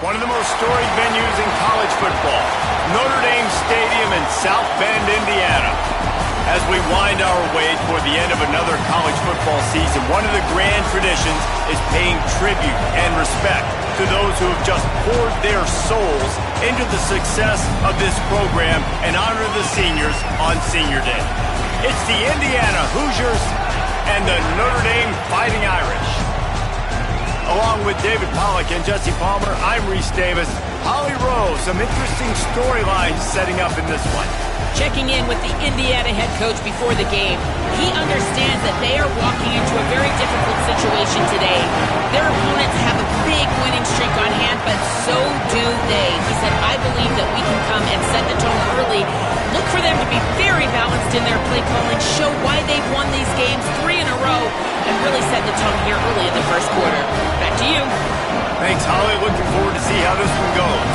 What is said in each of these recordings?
One of the most storied venues in college football, Notre Dame Stadium in South Bend, Indiana. As we wind our way toward the end of another college football season, one of the grand traditions is paying tribute and respect to those who have just poured their souls into the success of this program and honor the seniors on Senior Day. It's the Indiana Hoosiers and the Notre Dame Fighting Irish. Along with David Pollack and Jesse Palmer, I'm Reese Davis. Holly Rowe, some interesting storylines setting up in this one. Checking in with the Indiana head coach before the game. He understands that they are walking into a very difficult situation today. Their opponents have a big winning streak on hand, but so do they. He said, I believe that we can come and set the tone early. Look for them to be very balanced in their play calling, show why they've won these games 3 in a row, and really set the tone here early in the first quarter. Back to you. Thanks, Holly. Looking forward to see how this one goes.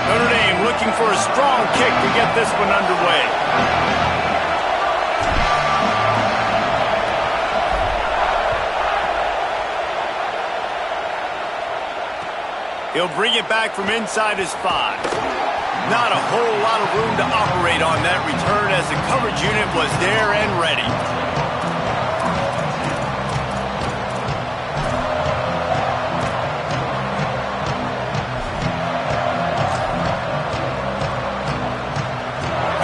Notre Dame looking for a strong kick to get this one underway. He'll bring it back from inside his 5. Not a whole lot of room to operate on that return as the coverage unit was there and ready.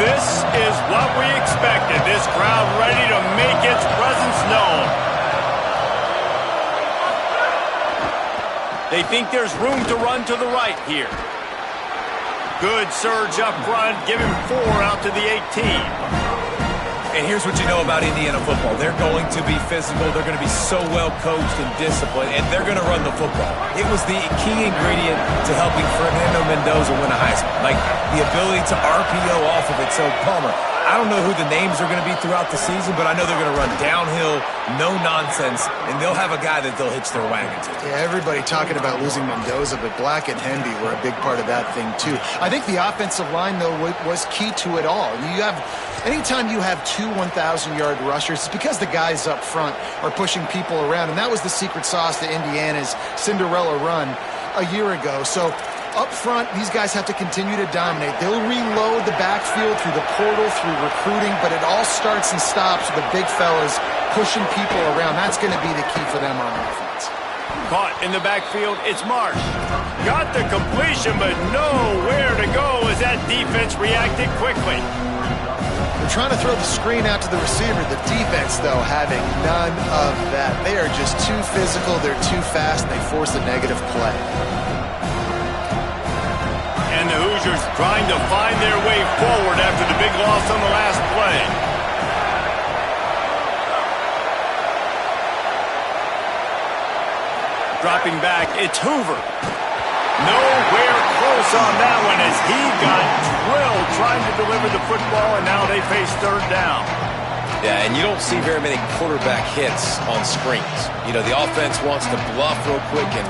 This is what we expected. This crowd ready to make its presence known. They think there's room to run to the right here. Good surge up front. Give him 4 out to the 18. And here's what you know about Indiana football. They're going to be physical. They're going to be so well coached and disciplined, and they're going to run the football. It was the key ingredient to helping Fernando Mendoza win a Heisman, like the ability to RPO off of it. So, Palmer, I don't know who the names are going to be throughout the season, but I know they're going to run downhill, no nonsense, and they'll have a guy that they'll hitch their wagon to. Yeah, everybody talking about losing Mendoza, but Black and Hendy were a big part of that thing, too. I think the offensive line, though, was key to it all. Anytime you have 2 1,000-yard rushers, it's because the guys up front are pushing people around, and that was the secret sauce to Indiana's Cinderella run a year ago. So up front, these guys have to continue to dominate. They'll reload the backfield through the portal, through recruiting, but it all starts and stops with the big fellas pushing people around. That's going to be the key for them on offense. Caught in the backfield, it's Marsh. Got the completion, but nowhere to go as that defense reacted quickly. They're trying to throw the screen out to the receiver. The defense, though, having none of that. They are just too physical, they're too fast, and they force a negative play. And the Hoosiers trying to find their way forward after the big loss on the last play. Dropping back, it's Hoover. Nowhere close on that one as he got drilled trying to deliver the football, and now they face 3rd down. Yeah, and you don't see very many quarterback hits on screens. You know, the offense wants to bluff real quick and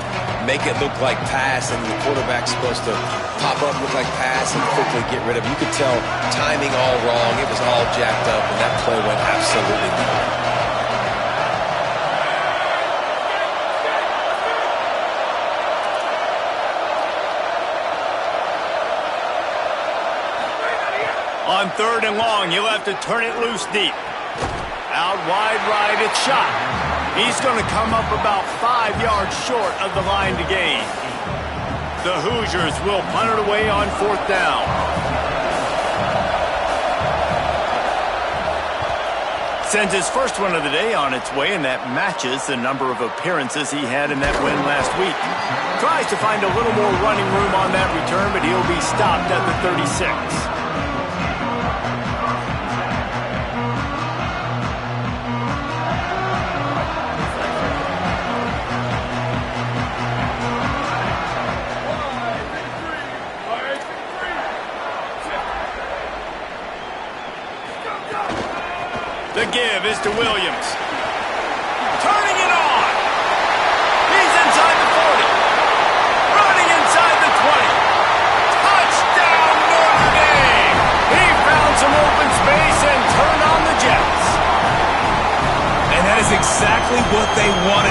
make it look like pass, and the quarterback's supposed to pop up, look like pass, and quickly get rid of it. You could tell timing all wrong. It was all jacked up, and that play went absolutely nowhere. On 3rd and long, he'll have to turn it loose deep. Out wide right, it's shot. He's going to come up about 5 yards short of the line to gain. The Hoosiers will punt it away on 4th down. Sends his first one of the day on its way, and that matches the number of appearances he had in that win last week. Tries to find a little more running room on that return, but he'll be stopped at the 36. The give is to Williams. Turning it on. He's inside the 40. Running inside the 20.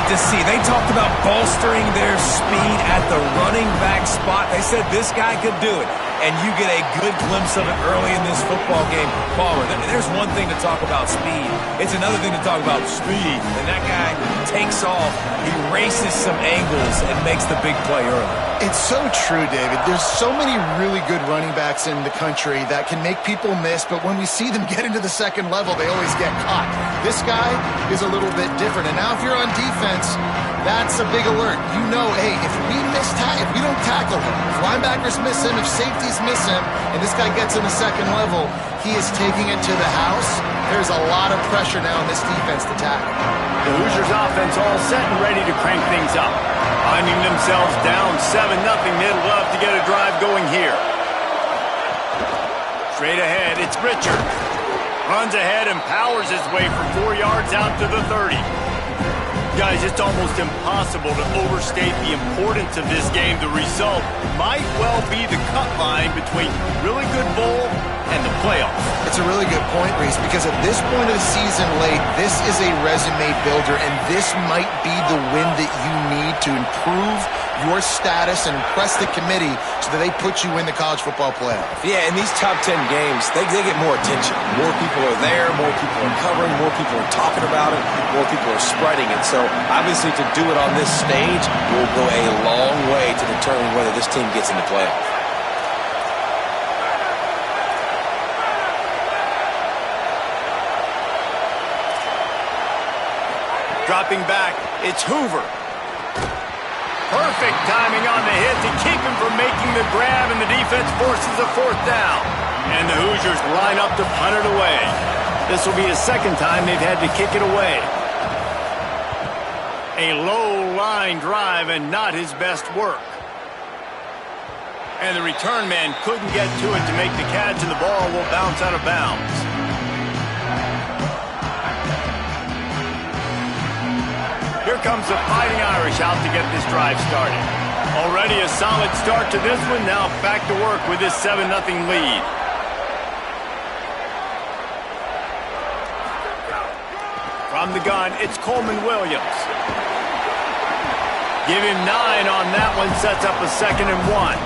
to see. They talked about bolstering their speed at the running back spot. They said this guy could do it. And you get a good glimpse of it early in this football game. Palmer, there's one thing to talk about speed. It's another thing to talk about speed. And that guy takes off, he races some angles, and makes the big play early. It's so true, David. There's so many really good running backs in the country that can make people miss, but when we see them get into the second level, they always get caught. This guy is a little bit different. And now if you're on defense, that's a big alert. You know, hey, if we don't tackle him, if linebackers miss him, if safeties miss him, and this guy gets in the second level, he is taking it to the house. There's a lot of pressure now in this defense to tackle. The Hoosiers offense all set and ready to crank things up. Finding themselves down 7-0, they'd love to get a drive going here. Straight ahead, it's Richard. Runs ahead and powers his way for 4 yards out to the 30. Guys, it's almost impossible to overstate the importance of this game. The result might well be the cut line between really good bowl and the playoffs. It's a really good point, Reese, because at this point of the season late, this is a resume builder, and this might be the win that you need to improve your status and impress the committee so that they put you in the college football playoff. Yeah, in these top 10 games, they get more attention. More people are there, more people are covering, more people are talking about it, more people are spreading it. So obviously to do it on this stage will go a long way to determine whether this team gets in the playoff. Dropping back, it's Hoover. Perfect timing on the hit to keep him from making the grab, and the defense forces a fourth down. And the Hoosiers line up to punt it away. This will be the second time they've had to kick it away. A low line drive and not his best work. And the return man couldn't get to it to make the catch, and the ball will bounce out of bounds. Here comes the Fighting Irish out to get this drive started. Already a solid start to this one. Now back to work with this 7-0 lead. From the gun, it's Coleman Williams. Give him 9 on that one. Sets up a 2nd and 1.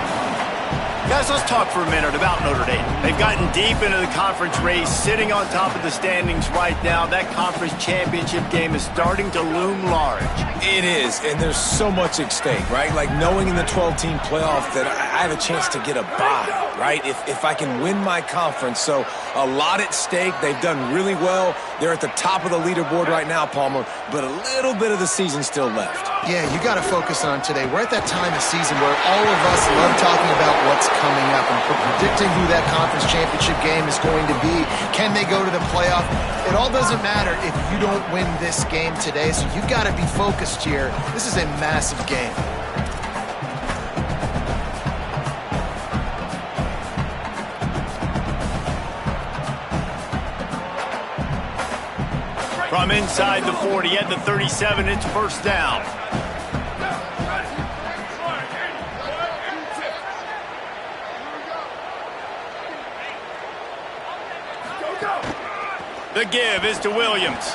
Guys, let's talk for a minute about Notre Dame. They've gotten deep into the conference race, sitting on top of the standings right now. That conference championship game is starting to loom large. It is, and there's so much at stake, right? Like knowing in the 12-team playoff that I have a chance to get a bye, right? If I can win my conference. So a lot at stake. They've done really well. They're at the top of the leaderboard right now, Palmer, but a little bit of the season still left. Yeah, you got to focus on today. We're at that time of season where all of us love talking about what's coming up and predicting who that conference championship game is going to be. Can they go to the playoff? It all doesn't matter if you don't win this game today, so you've got to be focused here. This is a massive game. From inside the 40 at the 37, it's first down. The give is to Williams.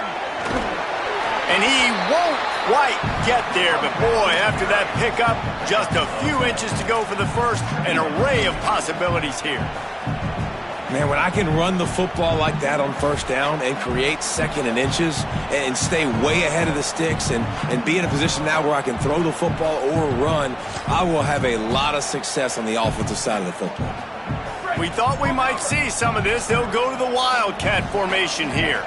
And he won't quite get there, but boy, after that pickup, just a few inches to go for the first. An array of possibilities here. Man, when I can run the football like that on first down and create 2nd and inches and stay way ahead of the sticks and be in a position now where I can throw the football or run, I will have a lot of success on the offensive side of the football. We thought we might see some of this. They'll go to the Wildcat formation here.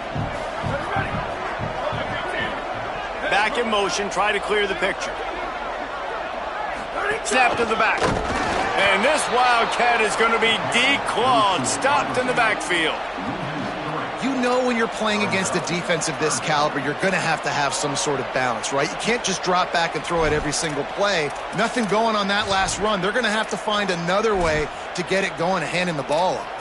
Back in motion, try to clear the picture. Snap to the back. And this Wildcat is going to be declawed, stopped in the backfield. You know when you're playing against a defense of this caliber, you're going to have some sort of balance, right? You can't just drop back and throw it every single play. Nothing going on that last run. They're going to have to find another way to get it going and handing the ball off.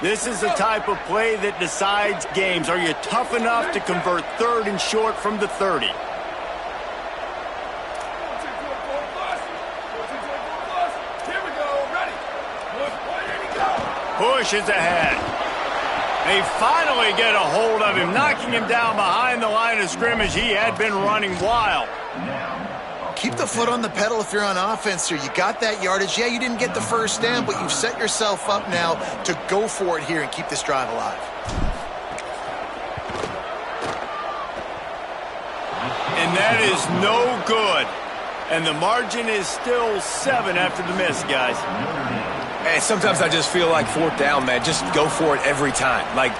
This is the type of play that decides games. Are you tough enough to convert 3rd and short from the 30? pushes ahead. They finally get a hold of him, knocking him down behind the line of scrimmage. He had been running wild. Keep the foot on the pedal if you're on offense here. You got that yardage. Yeah, you didn't get the first down, but you've set yourself up now to go for it here and keep this drive alive. And that is no good. And the margin is still 7 after the miss, guys. And sometimes I just feel like 4th down, man. Just go for it every time. Like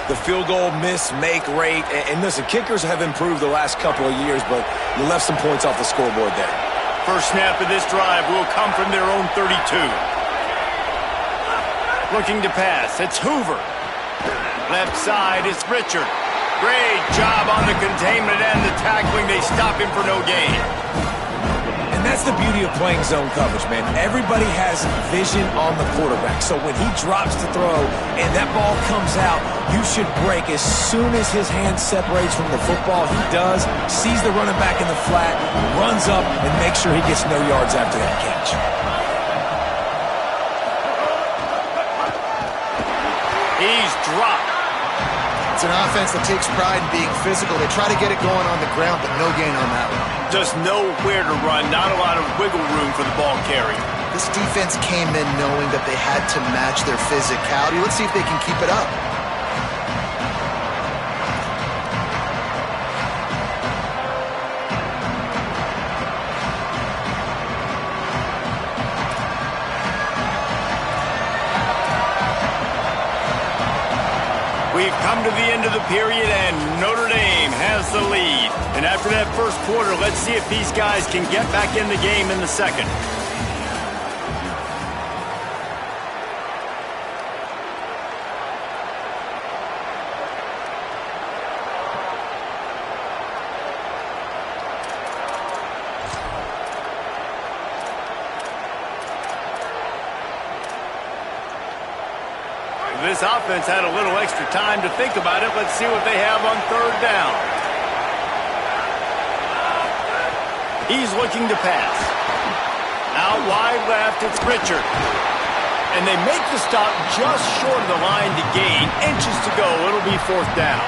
the field goal miss-make rate. And listen, kickers have improved the last couple of years, but you left some points off the scoreboard there. First snap of this drive will come from their own 32. Looking to pass. It's Hoover. Left side is Richard. Great job on the containment and the tackling. They stop him for no gain. And that's the beauty of playing zone coverage, man. Everybody has vision on the quarterback. So when he drops to throw and that ball comes out, you should break as soon as his hand separates from the football. He does, sees the running back in the flat, runs up, and makes sure he gets no yards after that catch. He's dropped. It's an offense that takes pride in being physical. They try to get it going on the ground, but no gain on that one. Just nowhere to run, not a lot of wiggle room for the ball carrier. This defense came in knowing that they had to match their physicality. Let's see if they can keep it up. We've come to the end of the period, and Notre Dame has the lead. And after that first quarter, let's see if these guys can get back in the game in the second. This offense had a little extra time to think about it. Let's see what they have on 3rd down. He's looking to pass. Out wide left, it's Richard. And they make the stop just short of the line to gain. Inches to go. It'll be 4th down.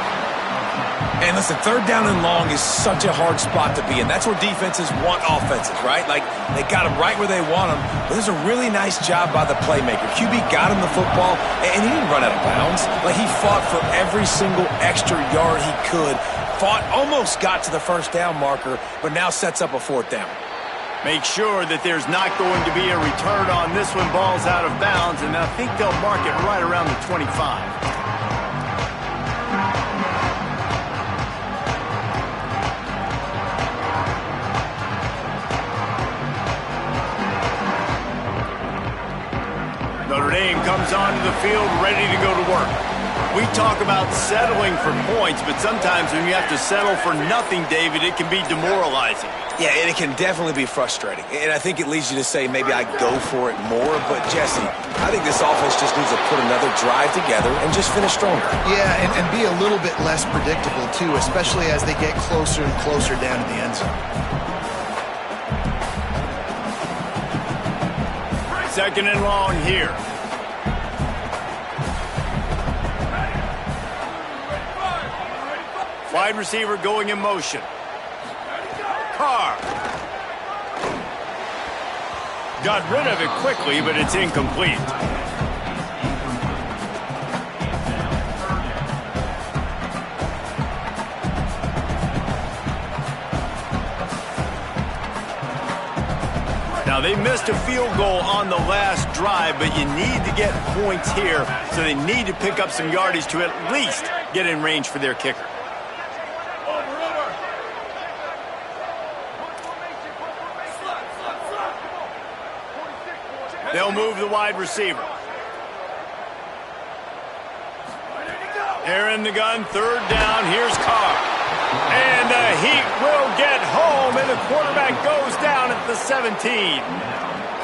And listen, 3rd down and long is such a hard spot to be in. That's where defenses want offenses, right? Like, they got them right where they want them. But there's a really nice job by the playmaker. QB got him the football, and he didn't run out of bounds. Like, he fought for every single extra yard he could. Fought, almost got to the 1st down marker, but now sets up a 4th down. Make sure that there's not going to be a return on this one. Ball's out of bounds, and I think they'll mark it right around the 25. Notre Dame comes onto the field ready to go to work. We talk about settling for points, but sometimes when you have to settle for nothing, David, it can be demoralizing. Yeah, and it can definitely be frustrating. And I think it leads you to say maybe I go for it more. But, Jesse, I think this offense just needs to put another drive together and just finish stronger. Yeah, and be a little bit less predictable, too, especially as they get closer and closer down to the end zone. 2nd and long here. Wide receiver going in motion. Carr. Got rid of it quickly, but it's incomplete. Now, they missed a field goal on the last drive, but you need to get points here, so they need to pick up some yardage to at least get in range for their kicker. They'll move the wide receiver. They're in the gun, 3rd down. Here's Carr. And the Heat will get home, and the quarterback goes down at the 17.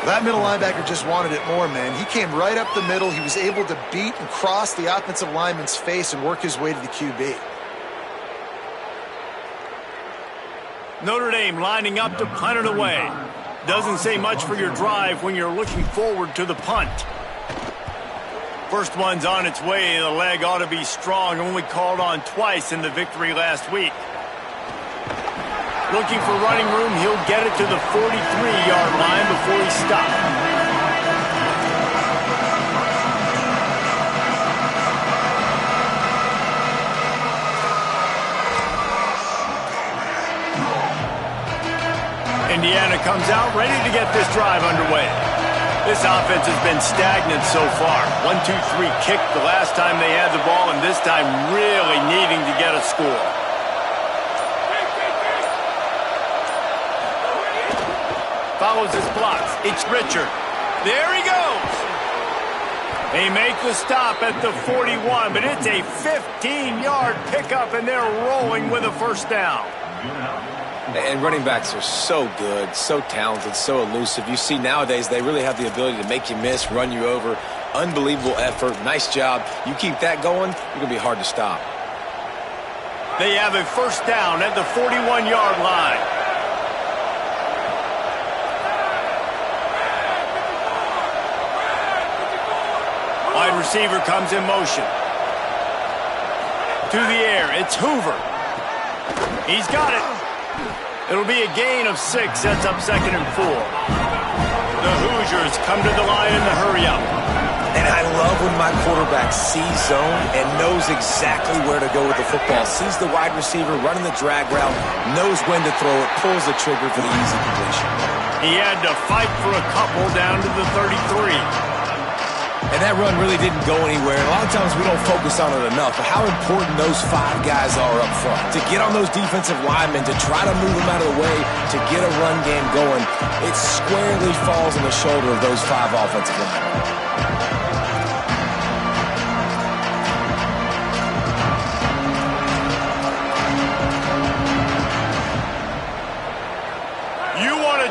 That middle linebacker just wanted it more, man. He came right up the middle. He was able to beat and cross the offensive lineman's face and work his way to the QB. Notre Dame lining up to punt it away. Doesn't say much for your drive when you're looking forward to the punt. First one's on its way. The leg ought to be strong. Only called on twice in the victory last week. Looking for running room. He'll get it to the 43-yard line before he stops. Indiana comes out ready to get this drive underway. This offense has been stagnant so far. 1-2-3 kick the last time they had the ball, and this time really needing to get a score. Follows his blocks. It's Richard. There he goes. They make the stop at the 41, but it's a 15-yard pickup, and they're rolling with a first down. And running backs are so good, so talented, so elusive. You see nowadays they really have the ability to make you miss, run you over. Unbelievable effort. Nice job. You keep that going, you're going to be hard to stop. They have a first down at the 41-yard line. Wide receiver comes in motion. To the air, it's Hoover. He's got it. It'll be a gain of 6, sets up 2nd and 4. The Hoosiers come to the line in the hurry-up. And I love when my quarterback sees zone and knows exactly where to go with the football. Sees the wide receiver running the drag route, knows when to throw it, pulls the trigger for the easy completion. He had to fight for a couple down to the 33. And that run really didn't go anywhere. And a lot of times we don't focus on it enough, but how important those 5 guys are up front. To get on those defensive linemen, to try to move them out of the way, to get a run game going, it squarely falls on the shoulder of those 5 offensive linemen.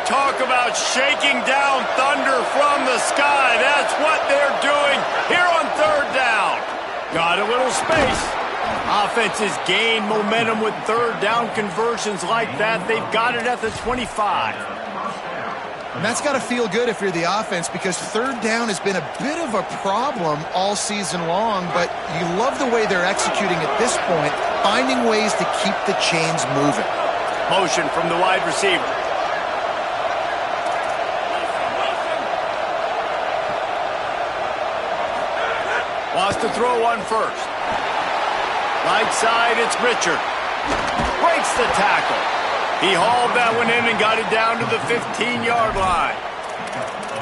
Talk about shaking down thunder from the sky. That's what they're doing here on 3rd down. Got a little space. Offenses gain momentum with 3rd down conversions like that. They've got it at the 25. And that's got to feel good if you're the offense, because 3rd down has been a bit of a problem all season long, but you love the way they're executing at this point, finding ways to keep the chains moving. Motion from the wide receiver. Wants to throw one first. Right side, it's Richard. Breaks the tackle. He hauled that one in and got it down to the 15-yard line.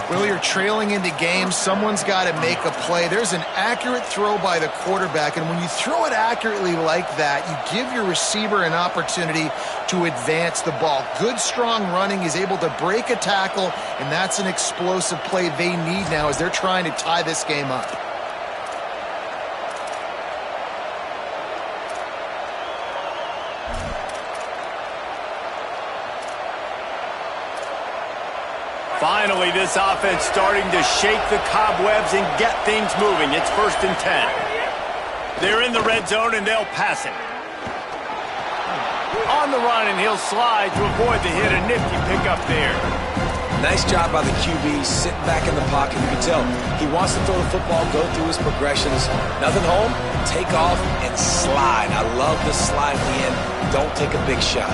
Well, you're trailing into games. Someone's got to make a play. There's an accurate throw by the quarterback, and when you throw it accurately like that, you give your receiver an opportunity to advance the ball. Good, strong running. He's able to break a tackle, and that's an explosive play they need now as they're trying to tie this game up. Finally, this offense starting to shake the cobwebs and get things moving. It's 1st and 10. They're in the red zone, and they'll pass it. On the run, and he'll slide to avoid the hit. A nifty pickup there. Nice job by the QB, sitting back in the pocket. You can tell he wants to throw the football, go through his progressions. Nothing home, take off, and slide. I love the slide in the end. Don't take a big shot.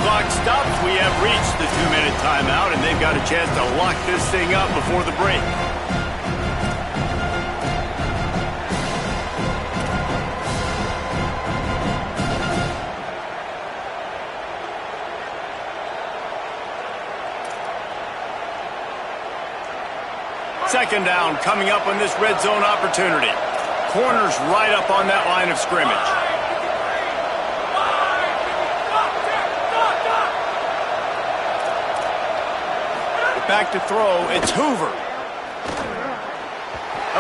Clock stops. We have reached the 2-minute timeout, and they've got a chance to lock this thing up before the break. Second down coming up on this red zone opportunity. Corners right up on that line of scrimmage. Back to throw, it's Hoover. A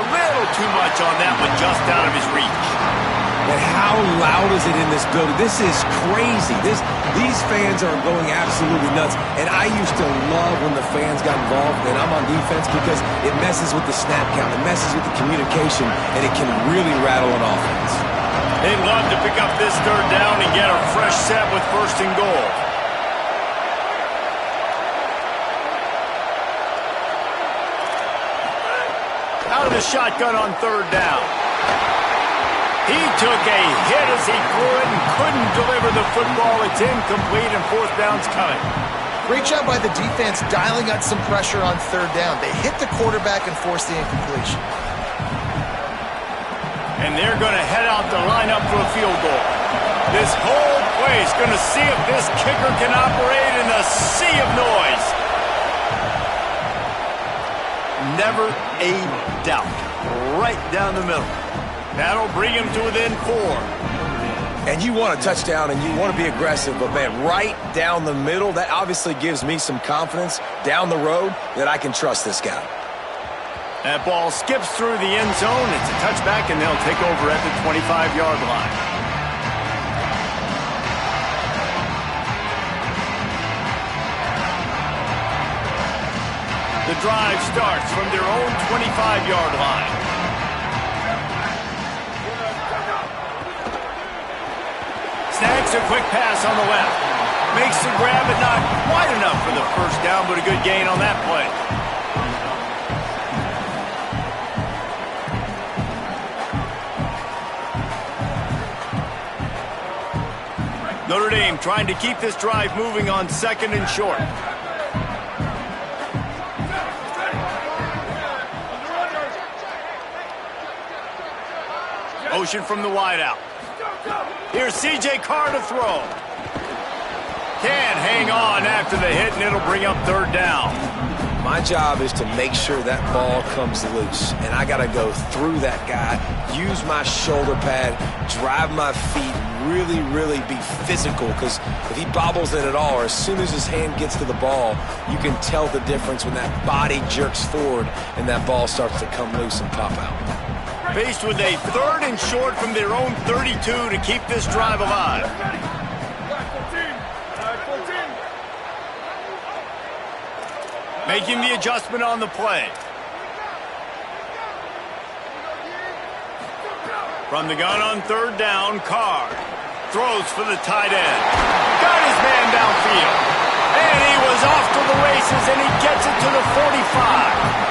little too much on that one, just out of his reach. And how loud is it in this building? This is crazy. These fans are going absolutely nuts. And I used to love when the fans got involved, and I'm on defense, because it messes with the snap count. It messes with the communication, and it can really rattle an offense. They'd love to pick up this 3rd down and get a fresh set with 1st and goal. out of the shotgun on third down. He took a hit as he threw it and couldn't deliver the football. It's incomplete and fourth down's coming. Great job by the defense dialing out some pressure on third down. They hit the quarterback and forced the incompletion. And they're going to head out to line up for a field goal. This whole place going to see if this kicker can operate in a sea of noise. Never a doubt. Right down the middle. That'll bring him to within 4. And you want a touchdown and you want to be aggressive, but man, right down the middle, that obviously gives me some confidence down the road that I can trust this guy. That ball skips through the end zone. It's a touchback, and they'll take over at the 25-yard line. The drive starts from their own 25-yard line. Snags a quick pass on the left. Makes the grab, but not wide enough for the first down, but a good gain on that play. Notre Dame trying to keep this drive moving on second and short. Motion from the wideout. Here's C.J. Carr to throw. Can't hang on after the hit, and it'll bring up third down. My job is to make sure that ball comes loose, and I got to go through that guy, use my shoulder pad, drive my feet, really be physical, because if he bobbles it at all, or as soon as his hand gets to the ball, you can tell the difference when that body jerks forward and that ball starts to come loose and pop out. Faced with a third and short from their own 32 to keep this drive alive. Making the adjustment on the play. From the gun on third down, Carr throws for the tight end. Got his man downfield. And he was off to the races, and he gets it to the 45.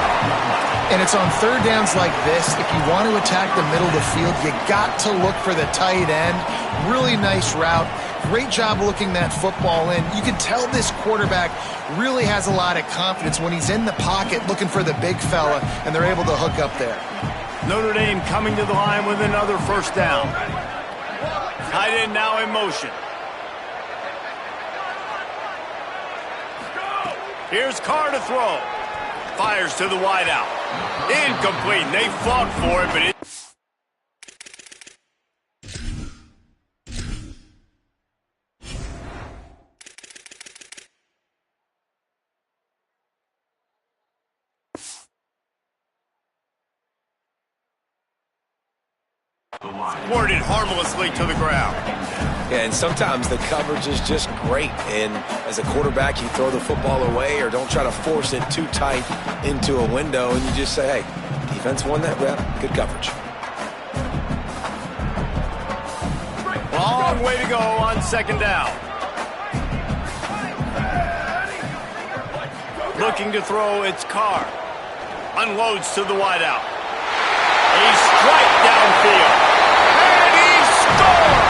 And it's on third downs like this. If you want to attack the middle of the field, you got to look for the tight end. Really nice route. Great job looking that football in. You can tell this quarterback really has a lot of confidence when he's in the pocket looking for the big fella, and they're able to hook up there. Notre Dame coming to the line with another first down. Tight end now in motion. Here's Carr to throw. Fires to the wideout. Incomplete. They fought for it, but it... Squirted harmlessly to the ground. Yeah, and sometimes the coverage is just great. And as a quarterback, you throw the football away or don't try to force it too tight into a window, and you just say, hey, defense won that rep. Good coverage. Long way to go on second down. Looking to throw, it's Carr. Unloads to the wideout. A strike downfield. And he scores!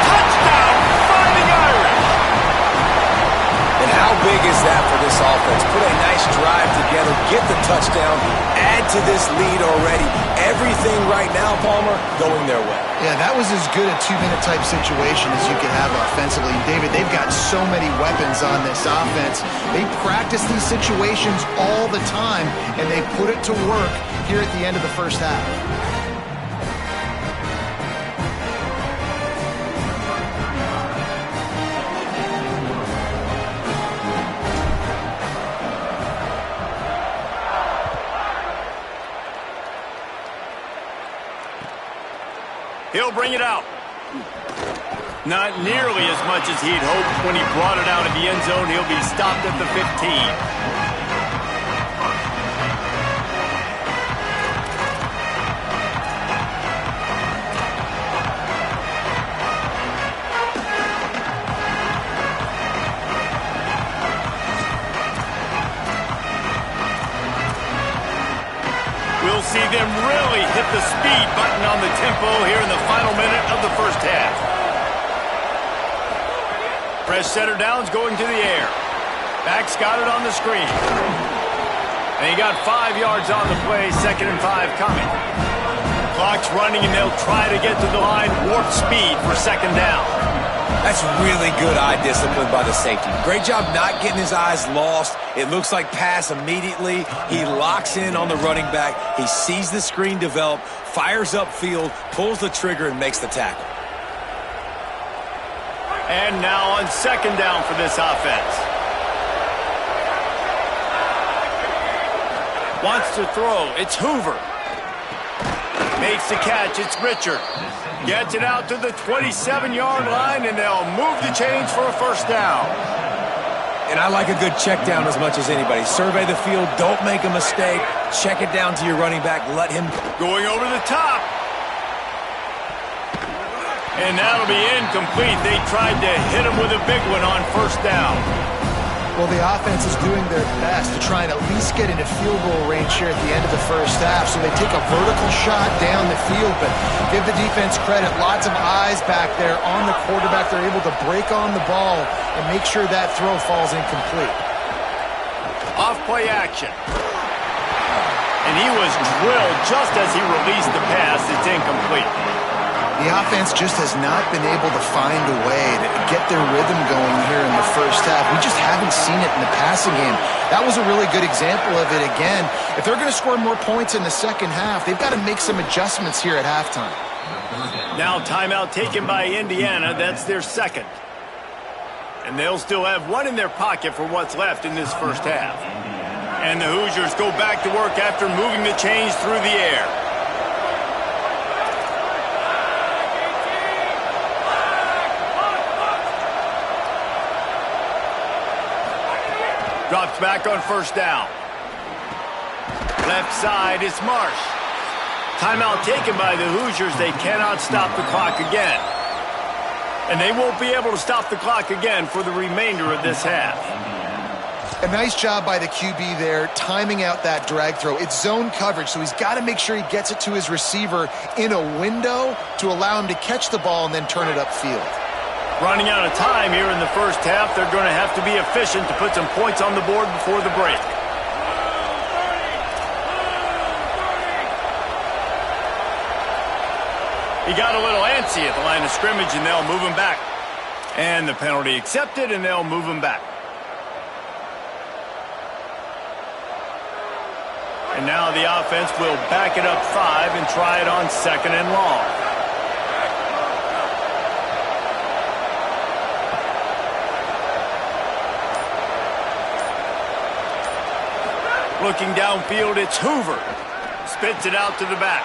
Touchdown, Fighting Irish! And how big is that for this offense? Put a nice drive together, get the touchdown, add to this lead already. Everything right now, Palmer, going their way. Yeah, that was as good a two-minute type situation as you could have offensively. David, they've got so many weapons on this offense. They practice these situations all the time, and they put it to work here at the end of the first half. He'll bring it out. Not nearly as much as he'd hoped when he brought it out of the end zone. He'll be stopped at the 15. We'll see them really hit the speed button on the tempo here in the final minute of the first half. Press center down's going to the air. Back's got it on the screen. And he got 5 yards on the play, 2nd and 5 coming. Clock's running, and they'll try to get to the line, warp speed for 2nd down. That's really good eye discipline by the safety. Great job not getting his eyes lost. It looks like pass immediately. He locks in on the running back. He sees the screen develop, fires upfield, pulls the trigger, and makes the tackle. And now on 2nd down for this offense. Wants to throw. It's Hoover. Makes the catch. It's Richard. Gets it out to the 27-yard line, and they'll move the chains for a 1st down. And I like a good check down as much as anybody. Survey the field. Don't make a mistake. Check it down to your running back. Let him going over the top. And that'll be incomplete. They tried to hit him with a big one on 1st down. Well, the offense is doing their best to try and at least get into field goal range here at the end of the first half. So they take a vertical shot down the field, but give the defense credit. Lots of eyes back there on the quarterback. They're able to break on the ball and make sure that throw falls incomplete. Off-play action. And he was drilled just as he released the pass. It's incomplete. The offense just has not been able to find a way to get their rhythm going here in the first half. We just haven't seen it in the passing game. That was a really good example of it again. If they're going to score more points in the second half, they've got to make some adjustments here at halftime. Now timeout taken by Indiana. That's their 2nd. And they'll still have one in their pocket for what's left in this first half. And the Hoosiers go back to work after moving the chains through the air. Drops back on 1st down. Left side, it's Marsh. Timeout taken by the Hoosiers. They cannot stop the clock again. And they won't be able to stop the clock again for the remainder of this half. A nice job by the QB there, timing out that drag throw. It's zone coverage, so he's got to make sure he gets it to his receiver in a window to allow him to catch the ball and then turn it upfield. Running out of time here in the first half. They're going to have to be efficient to put some points on the board before the break. He got a little antsy at the line of scrimmage, and they'll move him back. And the penalty accepted, and they'll move him back. And now the offense will back it up 5 and try it on 2nd and long. Looking downfield, it's Hoover. Spits it out to the back.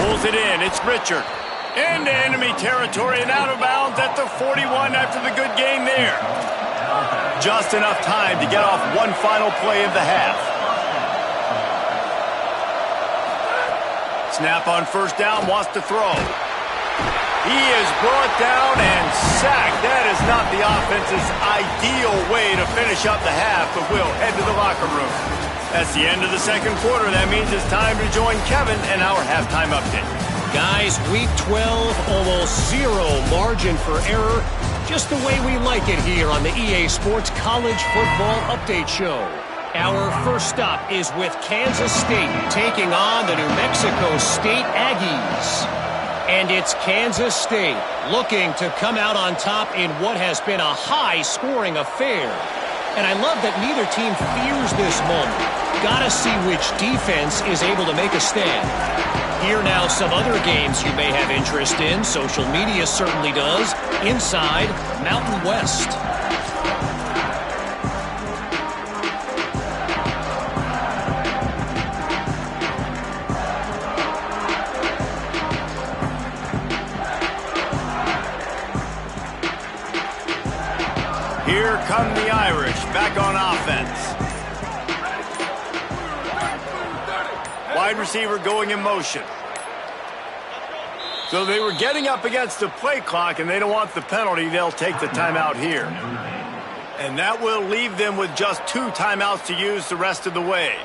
Pulls it in. It's Richard. Into enemy territory and out of bounds at the 41 after the good gain there. Just enough time to get off one final play of the half. Snap on 1st down, wants to throw. He is brought down and sacked. That is not the offense's ideal way to finish up the half, but we'll head to the locker room. That's the end of the 2nd quarter. That means it's time to join Kevin and our halftime update. Guys, week 12, almost 0 margin for error. Just the way we like it here on the EA Sports College Football Update Show. Our first stop is with Kansas State taking on the New Mexico State Aggies. And it's Kansas State looking to come out on top in what has been a high-scoring affair. And I love that neither team fears this moment. Gotta see which defense is able to make a stand. Here now some other games you may have interest in. Social media certainly does. Inside Mountain West. Here come the Irish, back on offense. Wide receiver going in motion. So they were getting up against the play clock, and they don't want the penalty. They'll take the timeout here. And that will leave them with just 2 timeouts to use the rest of the way.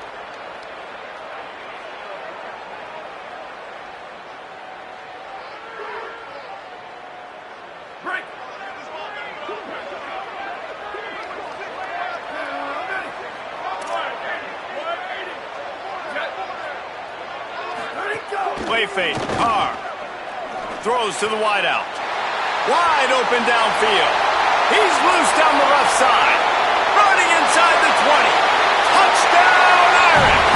away fake. Carr throws to the wideout. Wide open downfield. He's loose down the left side. Running inside the 20. Touchdown, Irish.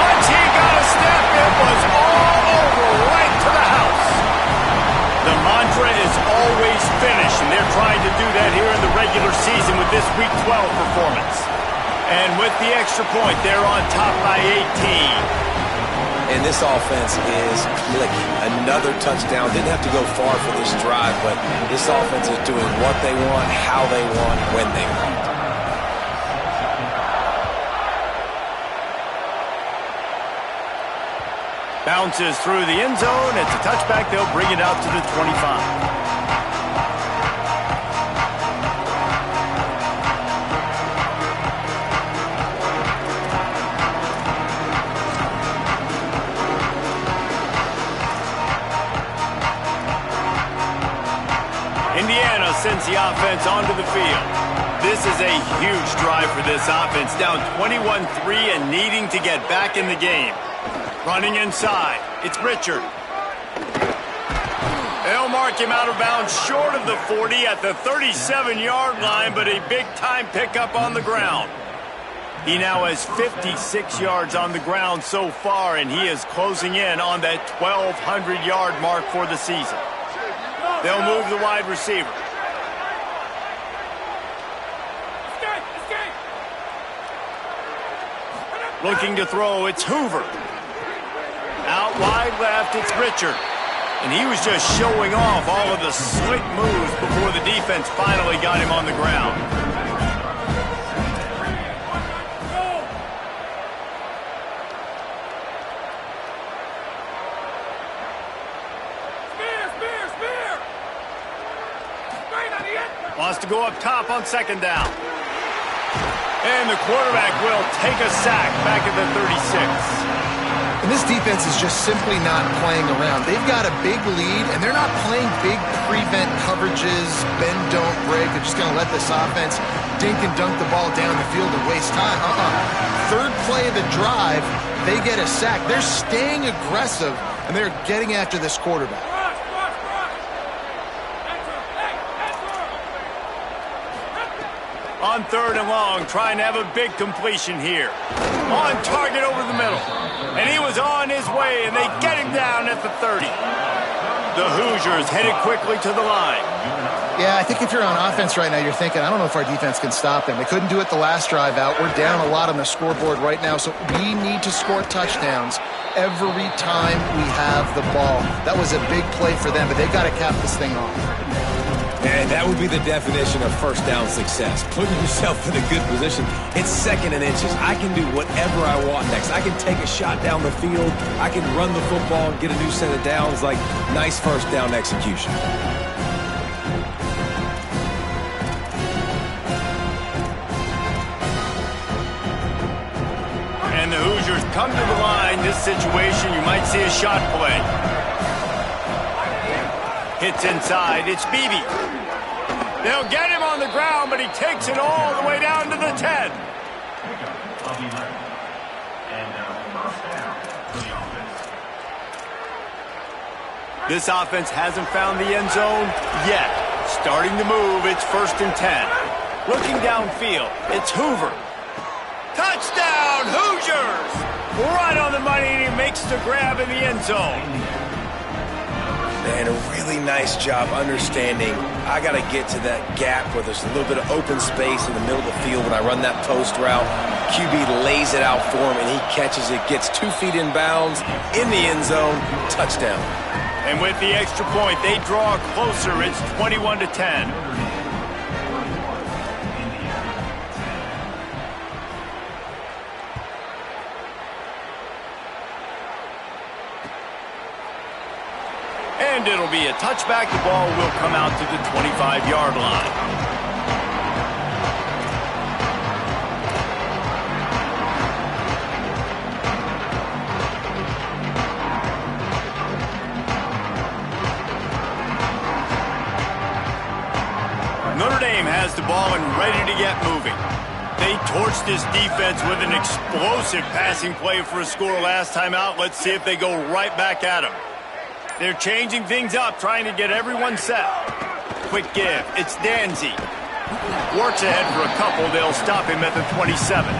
Once he got a step, it was all over right to the house. The mantra is always finish, and they're trying to do that here in the regular season with this Week 12 performance. And with the extra point, they're on top by 18. And this offense is clicking. Another touchdown. Didn't have to go far for this drive, but this offense is doing what they want, how they want, when they want. Bounces through the end zone. It's a touchback. They'll bring it out to the 25. Indiana sends the offense onto the field. This is a huge drive for this offense. Down 21-3 and needing to get back in the game. Running inside. It's Richard. They'll mark him out of bounds short of the 40 at the 37-yard line, but a big-time pickup on the ground. He now has 56 yards on the ground so far, and he is closing in on that 1,200-yard mark for the season. They'll move the wide receiver. Looking to throw, it's Hoover. Out wide left, it's Richard. And he was just showing off all of the slick moves before the defense finally got him on the ground. Wants to go up top on second down. And the quarterback will take a sack back at the 36. And this defense is just simply not playing around. They've got a big lead, and they're not playing big prevent coverages, bend, don't break. They're just going to let this offense dink and dunk the ball down the field and waste time. Third play of the drive, they get a sack. They're staying aggressive, and they're getting after this quarterback. On third and long, trying to have a big completion here. On target over the middle. And he was on his way, and they get him down at the 30. The Hoosiers headed quickly to the line. Yeah, I think if you're on offense right now, you're thinking, I don't know if our defense can stop them. They couldn't do it the last drive out. We're down a lot on the scoreboard right now, so we need to score touchdowns every time we have the ball. That was a big play for them, but they got to cap this thing off. And that would be the definition of first down success. Putting yourself in a good position. It's second and inches. I can do whatever I want next. I can take a shot down the field. I can run the football and get a new set of downs. Like, nice first down execution. And the Hoosiers come to the line. This situation, you might see a shot play. Hits inside. It's Beebe. They'll get him on the ground, but he takes it all the way down to the 10. This offense hasn't found the end zone yet. Starting to move. It's first and 10. Looking downfield. It's Hoover. Touchdown, Hoosiers! Right on the money, and he makes the grab in the end zone. And a really nice job understanding I got to get to that gap where there's a little bit of open space in the middle of the field when I run that post route. QB lays it out for him, and he catches it, gets 2 feet in bounds, in the end zone, touchdown. And with the extra point, they draw closer. It's 21-10. And it'll be a touchback. The ball will come out to the 25-yard line. Notre Dame has the ball and ready to get moving. They torched this defense with an explosive passing play for a score last time out. Let's see if they go right back at him. They're changing things up, trying to get everyone set. Quick give. It's Danzy. Works ahead for a couple. They'll stop him at the 27.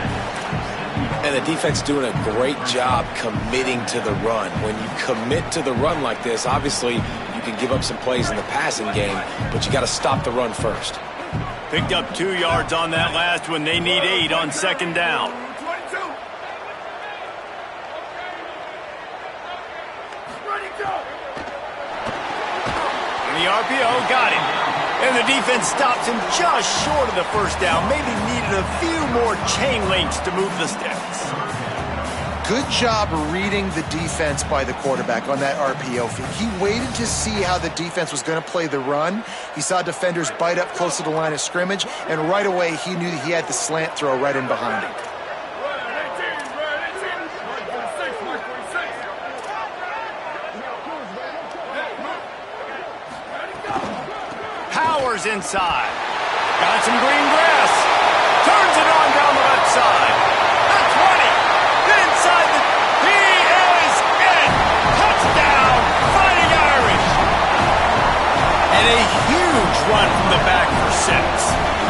And the defense doing a great job committing to the run. When you commit to the run like this, obviously you can give up some plays in the passing game, but you got to stop the run first. Picked up 2 yards on that last one. They need 8 on second down. And the RPO got him. And the defense stops him just short of the first down. Maybe needed a few more chain links to move the sticks. Good job reading the defense by the quarterback on that RPO feed. He waited to see how the defense was going to play the run. He saw defenders bite up close to the line of scrimmage, and right away he knew that he had the slant throw right in behind him. Powers inside. Got some green grass. Turns it on down the left side. The 20. Inside the... He is in. Touchdown. Fighting Irish. And a huge run from the back for 6.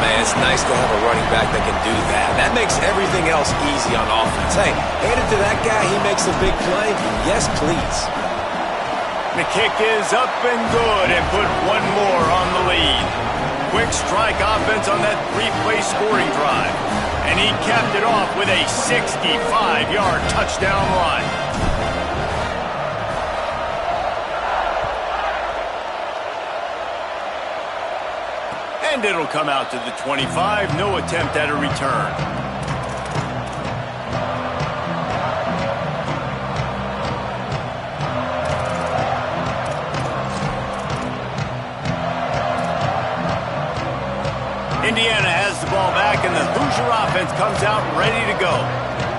Man, it's nice to have a running back that can do that. That makes everything else easy on offense. Hey, hand it to that guy. He makes a big play. Yes, please. The kick is up and good and put one more on the lead. Quick strike offense on that 3-play scoring drive. And he capped it off with a 65-yard touchdown run. And it'll come out to the 25. No attempt at a return. Indiana has the ball back, and the Hoosier offense comes out ready to go.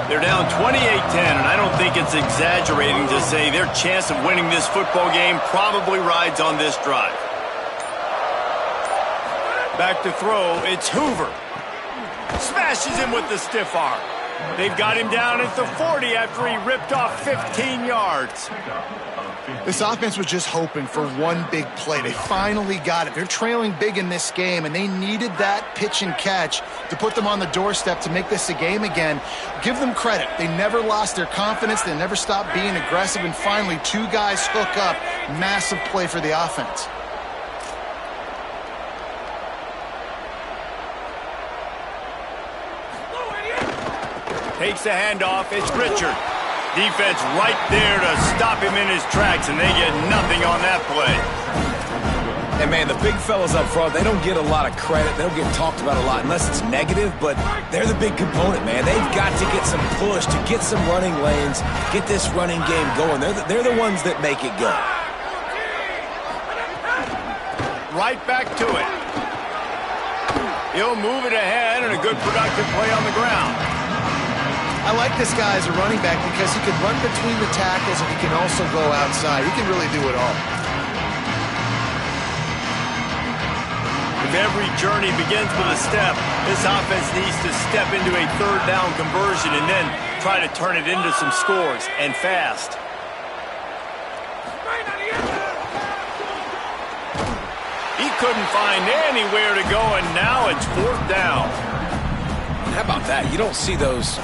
They're down 28-10, and I don't think it's exaggerating to say their chance of winning this football game probably rides on this drive. Back to throw, it's Hoover. Smashes him with the stiff arm. They've got him down at the 40 after he ripped off 15 yards. This offense was just hoping for one big play. They finally got it. They're trailing big in this game, and they needed that pitch and catch to put them on the doorstep to make this a game again. Give them credit. They never lost their confidence. They never stopped being aggressive, and finally 2 guys hook up. Massive play for the offense. Takes the handoff. It's Richard. Defense right there to stop him in his tracks, and they get nothing on that play. And, man, the big fellas up front, they don't get a lot of credit. They don't get talked about a lot unless it's negative, but they're the big component, man. They've got to get some push, to get some running lanes, get this running game going. They're the ones that make it go. Right back to it. He'll move it ahead, and a good productive play on the ground. I like this guy as a running back because he can run between the tackles and he can also go outside. He can really do it all. If every journey begins with a step, this offense needs to step into a 3rd down conversion and then try to turn it into some scores, and fast. He couldn't find anywhere to go, and now it's 4th down. How about that? You don't see those,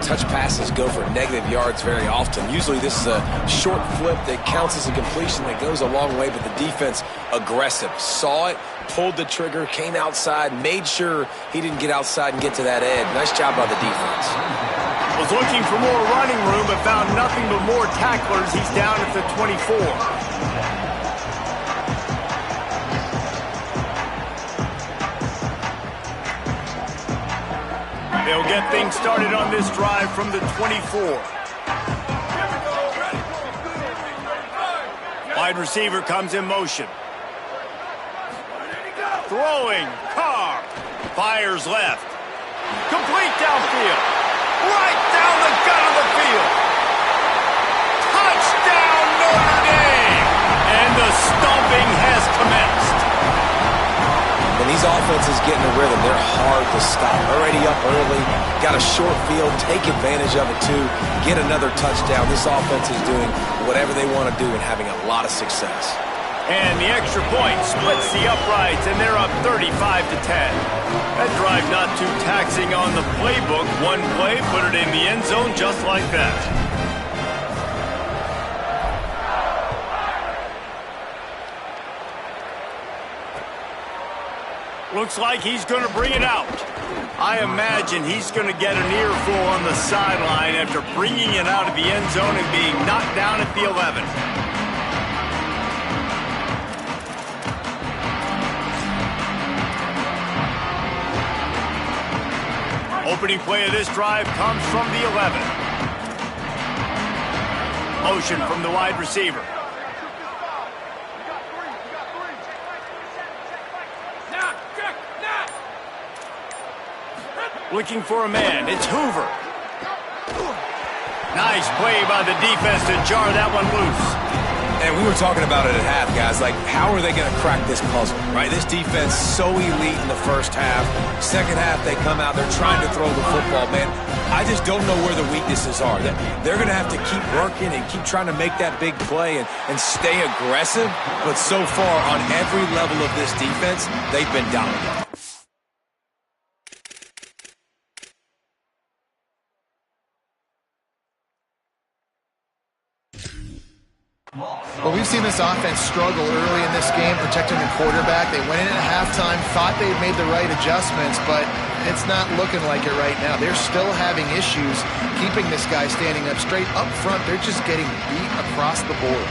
touch passes go for negative yards very often. Usually this is a short flip that counts as a completion that goes a long way, but the defense aggressive. Saw it, pulled the trigger, came outside, made sure he didn't get outside and get to that edge. Nice job by the defense. Was looking for more running room, but found nothing but more tacklers. He's down at the 24. They'll get things started on this drive from the 24. Wide receiver comes in motion. Throwing, Carr. Fires left. Complete downfield. Right down the gut of the field. Touchdown, Notre Dame! And the stomping has commenced. When these offenses get in a rhythm, they're hard to stop. Already up early, got a short field, take advantage of it too, get another touchdown. This offense is doing whatever they want to do and having a lot of success. And the extra point splits the uprights, and they're up 35-10. That drive not too taxing on the playbook. One play, put it in the end zone just like that. Looks like he's going to bring it out. I imagine he's going to get an earful on the sideline after bringing it out of the end zone and being knocked down at the 11. Opening play of this drive comes from the 11. Motion from the wide receiver. Looking for a man. It's Hoover. Nice play by the defense to jar that one loose. And we were talking about it at half, guys. Like, how are they going to crack this puzzle, right? This defense so elite in the first half. Second half, they come out. They're trying to throw the football, man. I just don't know where the weaknesses are. They're going to have to keep working and keep trying to make that big play and stay aggressive. But so far, on every level of this defense, they've been dominant. Well, we've seen this offense struggle early in this game protecting the quarterback. They went in at halftime, thought they had made the right adjustments, but it's not looking like it right now. They're still having issues keeping this guy standing up straight. Up front, they're just getting beat across the board.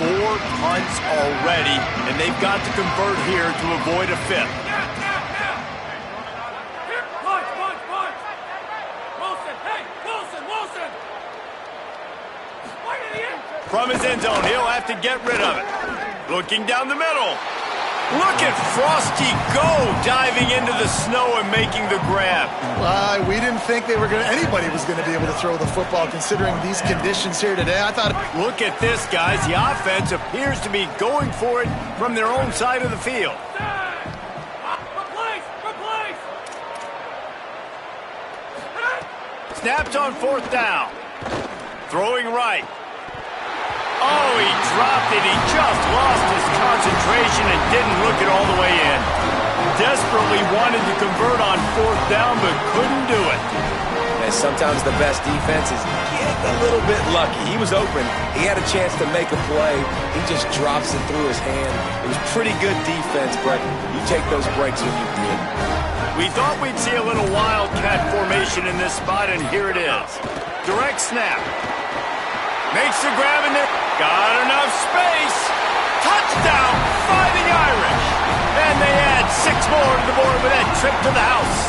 4 punts already, and they've got to convert here to avoid a fifth. From his end zone, he'll have to get rid of it. Looking down the middle. Look at Frosty go, diving into the snow and making the grab. We didn't think anybody was going to be able to throw the football considering these conditions here today. I thought. Look at this, guys. The offense appears to be going for it from their own side of the field. Snapped on 4th down. Throwing right. Oh, he dropped it. He just lost his concentration and didn't look it all the way in. Desperately wanted to convert on 4th down, but couldn't do it. And sometimes the best defense is getting a little bit lucky. He was open. He had a chance to make a play. He just drops it through his hand. It was pretty good defense, but you take those breaks when you did. We thought we'd see a little wildcat formation in this spot, and here it is. Direct snap. Makes the grab in there. Got enough space. Touchdown, Fighting Irish. And they add 6 more to the board with that trip to the house.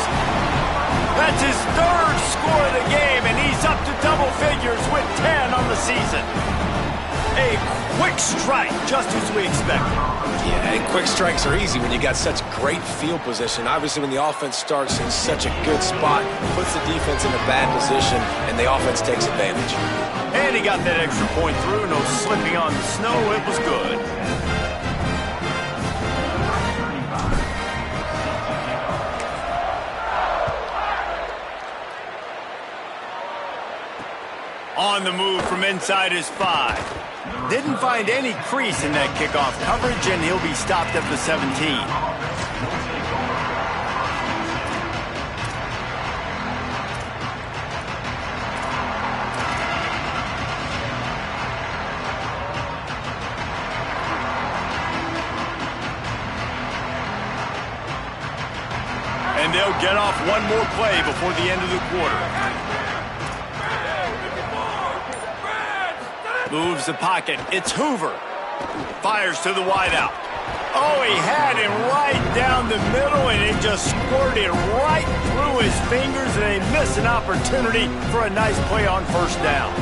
That's his 3rd score of the game, and he's up to double figures with 10 on the season. A quick strike, just as we expected. Yeah, and quick strikes are easy when you got such great field position. Obviously, when the offense starts in such a good spot, puts the defense in a bad position, and the offense takes advantage. And he got that extra point through. No slipping on the snow. It was good. On the move from inside his 5. Didn't find any crease in that kickoff coverage, and he'll be stopped at the 17. And they'll get off one more play before the end of the quarter. Moves the pocket. It's Hoover. Fires to the wideout. Oh, he had him right down the middle, and it just squirted right through his fingers, and they miss an opportunity for a nice play on 1st down.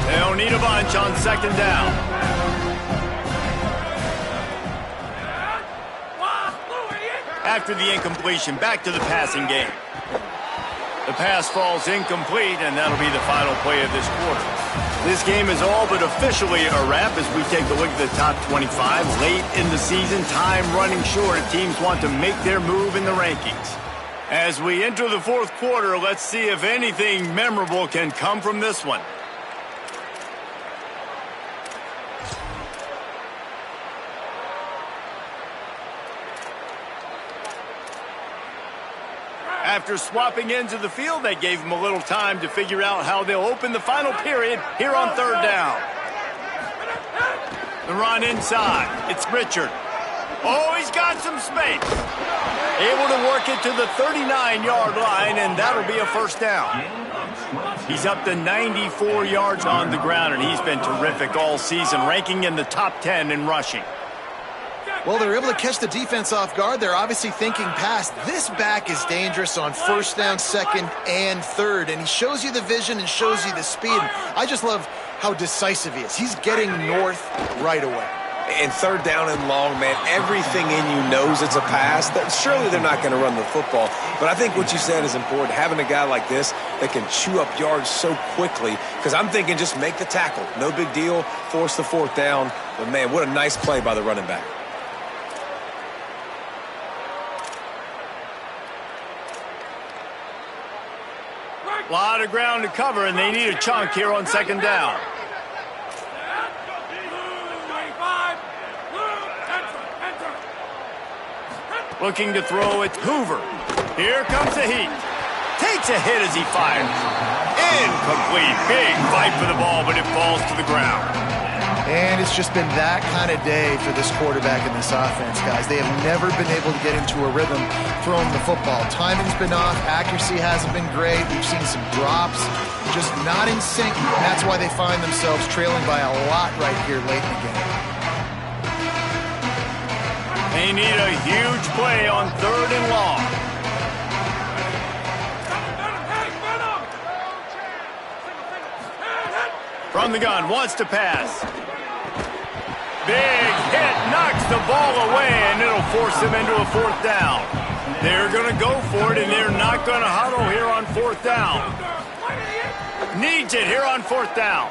They'll need a bunch on 2nd down. After the incompletion, back to the passing game. The pass falls incomplete, and that'll be the final play of this quarter. This game is all but officially a wrap as we take a look at the top 25. Late in the season, time running short, and teams want to make their move in the rankings. As we enter the fourth quarter, let's see if anything memorable can come from this one. After swapping ends of the field, that gave them a little time to figure out how they'll open the final period here on third down. The run inside. It's Richard. Oh, he's got some space. Able to work it to the 39-yard line, and that'll be a first down. He's up to 94 yards on the ground, and he's been terrific all season, ranking in the top 10 in rushing. Well, they're able to catch the defense off guard. They're obviously thinking past. This back is dangerous on first down, second, and third. And he shows you the vision and shows you the speed. I just love how decisive he is. He's getting north right away. And third down and long, man, everything in you knows it's a pass. Surely they're not going to run the football. But I think what you said is important, having a guy like this that can chew up yards so quickly. Because I'm thinking just make the tackle. No big deal. Force the fourth down. But, man, what a nice play by the running back. A lot of ground to cover, and they need a chunk here on second down. Looking to throw it, Hoover. Here comes the heat. Takes a hit as he fires. Incomplete. Big fight for the ball, but it falls to the ground. And it's just been that kind of day for this quarterback in this offense, guys. They have never been able to get into a rhythm throwing the football. Timing's been off. Accuracy hasn't been great. We've seen some drops. Just not in sync. And that's why they find themselves trailing by a lot right here late in the game. They need a huge play on third and long. From the gun, wants to pass. Big hit, knocks the ball away, and it'll force them into a fourth down. They're going to go for it, and they're not going to huddle here on fourth down. Needs it here on fourth down.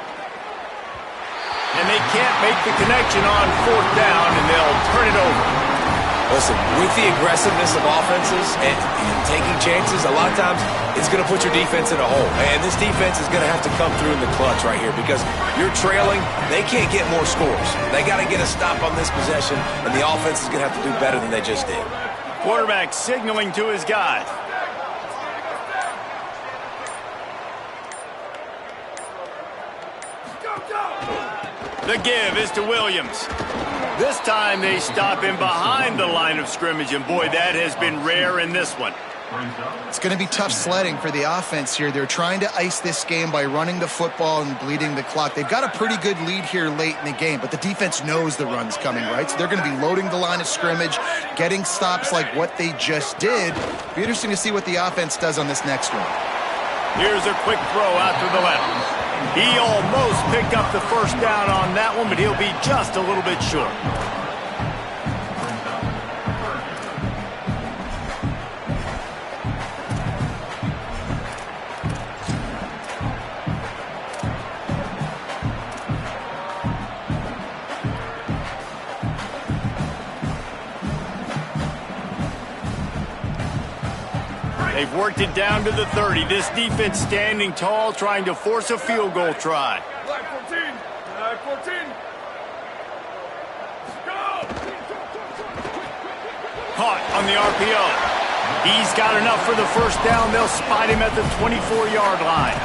And they can't make the connection on fourth down, and they'll turn it over. Listen, with the aggressiveness of offenses and taking chances, a lot of times it's going to put your defense in a hole. And this defense is going to have to come through in the clutch right here because you're trailing. They can't get more scores. They got to get a stop on this possession, and the offense is going to have to do better than they just did. Quarterback signaling to his guys. The give is to Williams. This time they stop him behind the line of scrimmage, and boy, that has been rare in this one. It's going to be tough sledding for the offense here. They're trying to ice this game by running the football and bleeding the clock. They've got a pretty good lead here late in the game, but the defense knows the run's coming, right? So they're going to be loading the line of scrimmage, getting stops like what they just did. Be interesting to see what the offense does on this next one. Here's a quick throw out to the left. He almost picked up the first down on that one, but he'll be just a little bit short. They've worked it down to the 30. This defense standing tall, trying to force a field goal try. Black 14. Black 14. Go! Caught on the RPO. He's got enough for the first down. They'll spot him at the 24-yard line.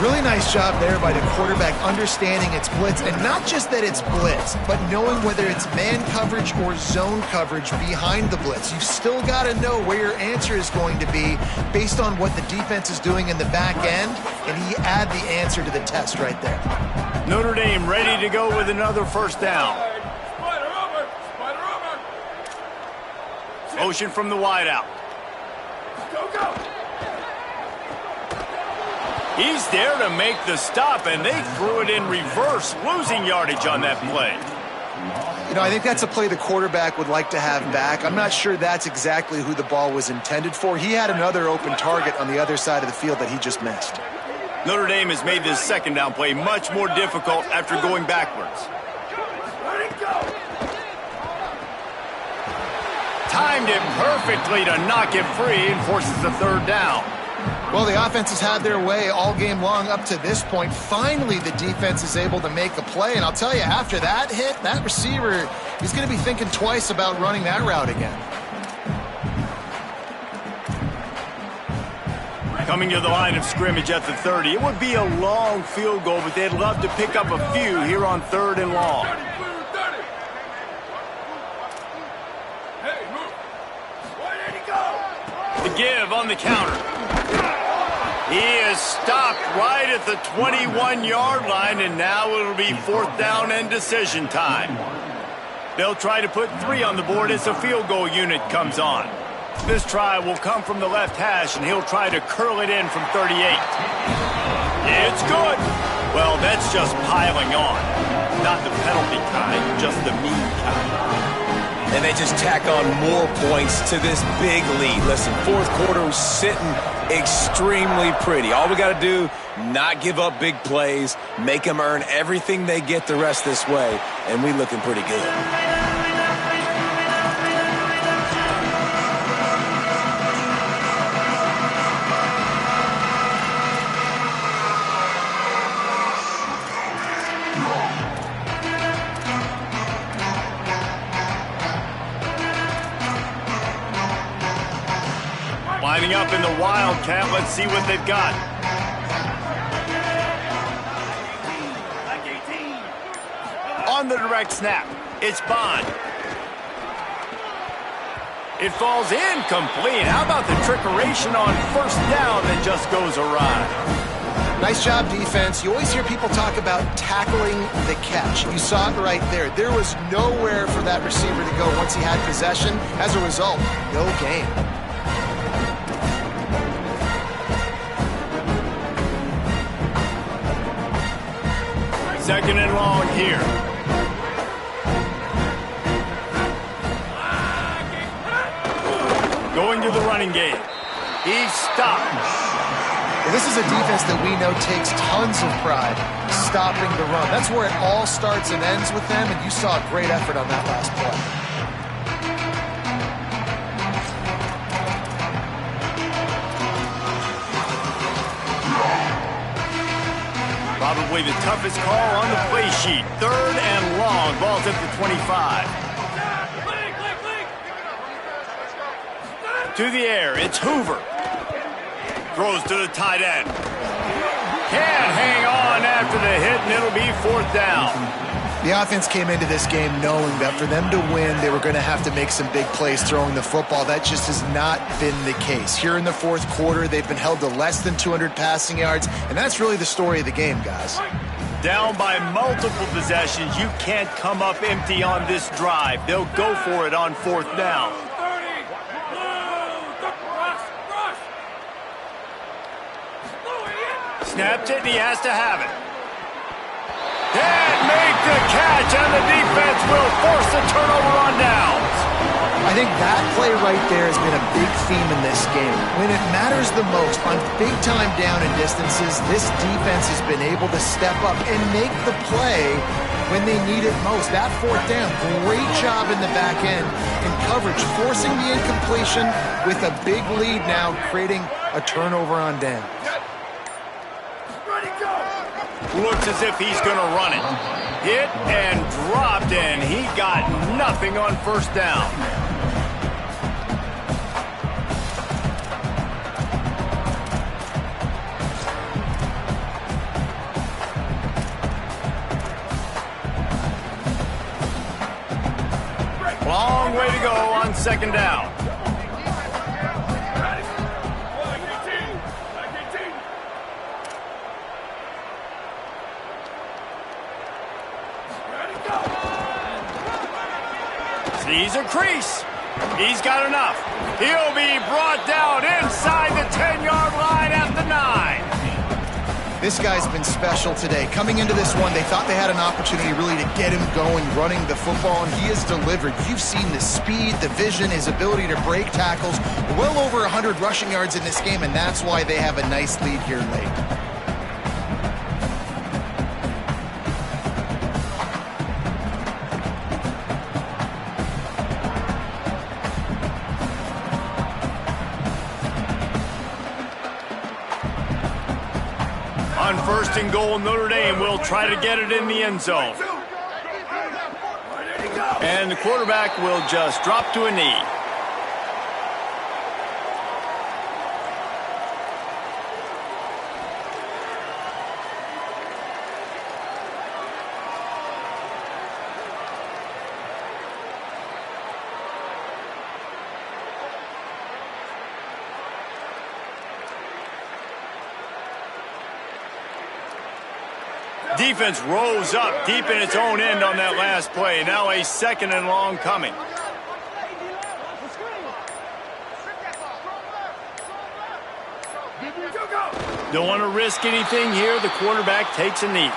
Really nice job there by the quarterback understanding it's blitz, and not just that it's blitz, but knowing whether it's man coverage or zone coverage behind the blitz. You've still got to know where your answer is going to be based on what the defense is doing in the back end, and he add the answer to the test right there. Notre Dame ready to go with another first down. Spider over! Spider over! Motion from the wideout. Go, go! He's there to make the stop, and they threw it in reverse, losing yardage on that play. You know, I think that's a play the quarterback would like to have back. I'm not sure that's exactly who the ball was intended for. He had another open target on the other side of the field that he just missed. Notre Dame has made this second down play much more difficult after going backwards. timed it perfectly to knock it free and forces the third down. Well, the offense has had their way all game long up to this point. Finally, the defense is able to make a play. And I'll tell you, after that hit, that receiver is going to be thinking twice about running that route again. Coming to the line of scrimmage at the 30. It would be a long field goal, but they'd love to pick up a few here on 3rd and long. The give on the counter. He is stopped right at the 21-yard line, and now it'll be 4th down and decision time. They'll try to put 3 on the board as the field goal unit comes on. This try will come from the left hash, and he'll try to curl it in from 38. It's good. Well, that's just piling on. Not the penalty kind, just the mean kind. And they just tack on more points to this big lead. Listen, 4th quarter was sitting extremely pretty. All we got to do, not give up big plays, make them earn everything they get the rest this way, and we looking pretty good. Lining up in the Wildcat. Let's see what they've got. On the direct snap, it's Bond. It falls incomplete. How about the trickeration on 1st down that just goes awry? Nice job, defense. You always hear people talk about tackling the catch. You saw it right there. There was nowhere for that receiver to go once he had possession. As a result, no gain. 2nd and long here. Going to the running game. He's stopped. Well, this is a defense that we know takes tons of pride stopping the run. That's where it all starts and ends with them, and you saw a great effort on that last play. Probably the toughest call on the play sheet. 3rd and long. Ball's at the 25. To the air. It's Hoover. Throws to the tight end. Can't hang on after the hit, and it'll be 4th down. The offense came into this game knowing that for them to win, they were going to have to make some big plays throwing the football. That just has not been the case. Here in the 4th quarter, they've been held to less than 200 passing yards, and that's really the story of the game, guys. Down by multiple possessions, you can't come up empty on this drive. They'll go for it on 4th down. Snapped it, and he has to have it. Can't make the catch, and the defense will force a turnover on downs. I think that play right there has been a big theme in this game. When it matters the most, on big-time down and distances, this defense has been able to step up and make the play when they need it most. That 4th down, great job in the back end in coverage, forcing the incompletion with a big lead now, creating a turnover on down. Looks as if he's going to run it. Hit and dropped, and he got nothing on 1st down. Long way to go on 2nd down. Sees a crease. He's got enough. He'll be brought down inside the 10-yard line at the 9. This guy's been special today. Coming into this one, they thought they had an opportunity really to get him going, running the football, and he has delivered. You've seen the speed, the vision, his ability to break tackles. Well over 100 rushing yards in this game, and that's why they have a nice lead here late. On 1st and goal, Notre Dame will try to get it in the end zone. And the quarterback will just drop to a knee. Defense rose up deep in its own end on that last play. Now a 2nd and long coming. Don't want to risk anything here. The quarterback takes a knee.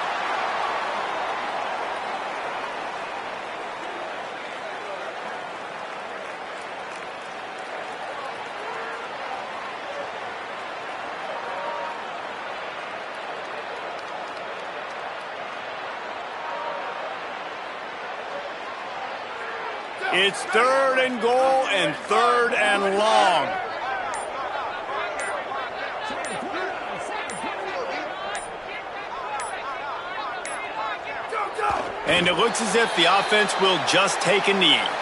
It's 3rd and goal and 3rd and long. And it looks as if the offense will just take a knee.